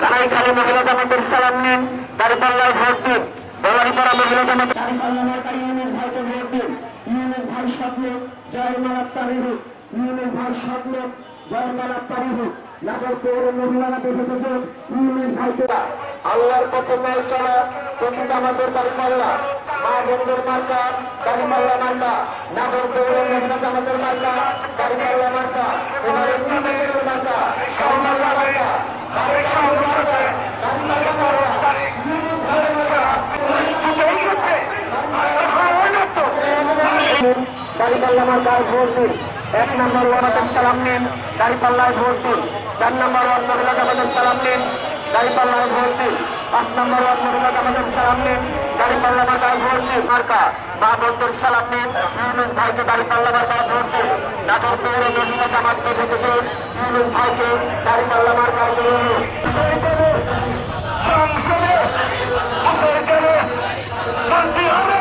কানাইখালী মহিলা জামাতের সালাম নিন, দাঁড়িপাল্লায় ভোট দিন। বলারিপাড়া মহিলা জামাত ভাইকে ভোট দিন। ইউনুস ভাই স্বপ্ন জয়মালা তারি হোক, ইউনুস ভাই স্বপ্ন জয়মালা তারি হোক। নগর পৌর মহিলারা দেখে থেকে ইউনুস ভাইকে আল্লাহর পথে নয় চলা প্রকৃত আমাদের দাঁড়িপাল্লা মা বন্ধুর মার্কা দাঁড়িপাল্লা মার্কা। নগর পৌর মহিলা জামাতের মার্কা দাঁড়িপাল্লা মার্কা। এবার মার্কা সৌমাল্লা মার্কা দাঁড়িপাল্লা মার্কায় ভোট দিন। 1 নম্বর ওয়ার্ডের সালাম নিন, দাঁড়িপাল্লায় ভোট দিন। 4 নম্বর ওয়ার্ড মহিলা জামাতের সালাম নিন, দাঁড়িপাল্লায় ভোট দিন। 5 নম্বর ওয়ার্ড মহিলা জামাতের সালাম নিন, দাঁড়িপাল্লা মার্কায় ভোট দিন। মার্কা বা বন্ধুর সালাম নিন, ইউনুস ভাইকে দাঁড়িপাল্লা মার্কায় ভোট দিন। নগর পৌর মহিলা জামাত দেখে থেকে ইউনুস ভাইকে দাঁড়িপাল্লা মার্কায় ভোট দিন। সংসদে মন্ত্রী হবে